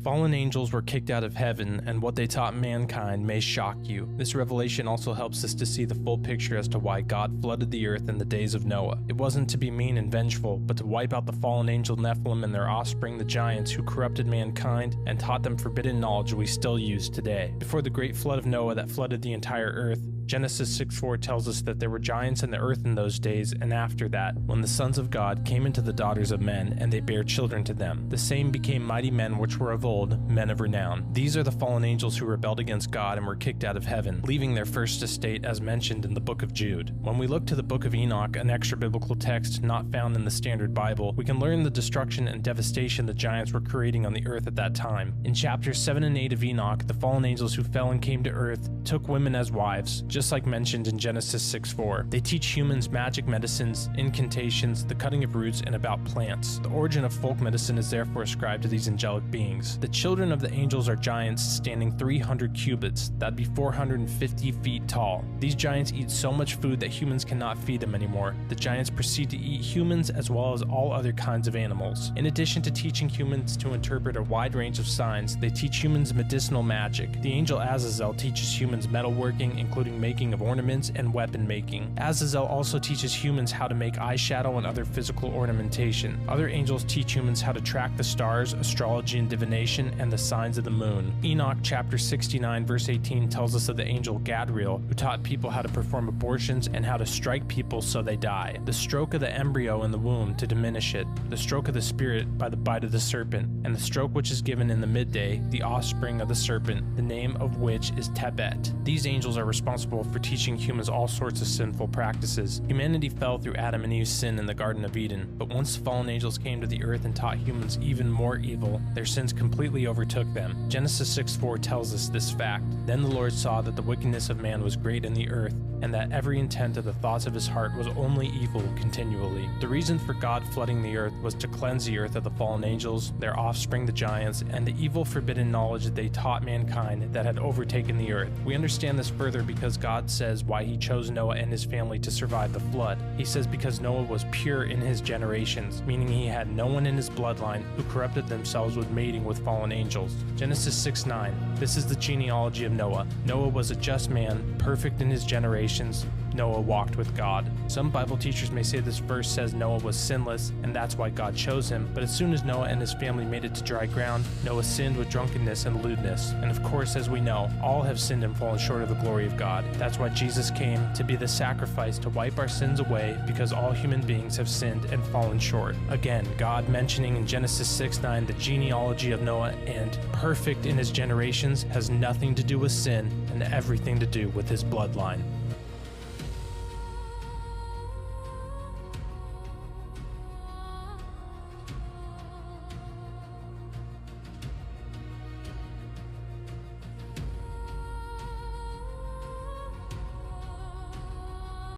Fallen angels were kicked out of heaven, and what they taught mankind may shock you. This revelation also helps us to see the full picture as to why God flooded the earth in the days of Noah. It wasn't to be mean and vengeful, but to wipe out the fallen angel Nephilim and their offspring, the giants, who corrupted mankind and taught them forbidden knowledge we still use today. Before the great flood of Noah that flooded the entire earth, Genesis 6:4 tells us that there were giants in the earth in those days, and after that, when the sons of God came into the daughters of men, and they bare children to them, the same became mighty men which were of old, men of renown. These are the fallen angels who rebelled against God and were kicked out of heaven, leaving their first estate as mentioned in the book of Jude. When we look to the book of Enoch, an extra biblical text not found in the standard Bible, we can learn the destruction and devastation the giants were creating on the earth at that time. In chapters 7 and 8 of Enoch, the fallen angels who fell and came to earth took women as wives, just like mentioned in Genesis 6:4. They teach humans magic medicines, incantations, the cutting of roots, and about plants. The origin of folk medicine is therefore ascribed to these angelic beings. The children of the angels are giants standing 300 cubits, that'd be 450 feet tall. These giants eat so much food that humans cannot feed them anymore. The giants proceed to eat humans as well as all other kinds of animals. In addition to teaching humans to interpret a wide range of signs, they teach humans medicinal magic. The angel Azazel teaches humans metalworking, including making of ornaments and weapon making. Azazel also teaches humans how to make eyeshadow and other physical ornamentation. Other angels teach humans how to track the stars, astrology and divination, and the signs of the moon. Enoch chapter 69 verse 18 tells us of the angel Gadriel, who taught people how to perform abortions and how to strike people so they die. The stroke of the embryo in the womb to diminish it, the stroke of the spirit by the bite of the serpent, and the stroke which is given in the midday, the offspring of the serpent, the name of which is Tebet. These angels are responsible for teaching humans all sorts of sinful practices. Humanity fell through Adam and Eve's sin in the Garden of Eden, but once the fallen angels came to the earth and taught humans even more evil, their sins completely overtook them. Genesis 6:4 tells us this fact. Then the Lord saw that the wickedness of man was great in the earth, and that every intent of the thoughts of his heart was only evil continually. The reason for God flooding the earth was to cleanse the earth of the fallen angels, their offspring the giants, and the evil forbidden knowledge that they taught mankind that had overtaken the earth. We understand this further because God says why he chose Noah and his family to survive the flood. He says because Noah was pure in his generations, meaning he had no one in his bloodline who corrupted themselves with mating with fallen angels. Genesis 6:9. This is the genealogy of Noah. Noah was a just man, perfect in his generations. Noah walked with God. Some Bible teachers may say this verse says Noah was sinless, and that's why God chose him, but as soon as Noah and his family made it to dry ground, Noah sinned with drunkenness and lewdness. And of course, as we know, all have sinned and fallen short of the glory of God. That's why Jesus came to be the sacrifice to wipe our sins away, because all human beings have sinned and fallen short. Again, God mentioning in Genesis 6:9 the genealogy of Noah and perfect in his generations has nothing to do with sin and everything to do with his bloodline.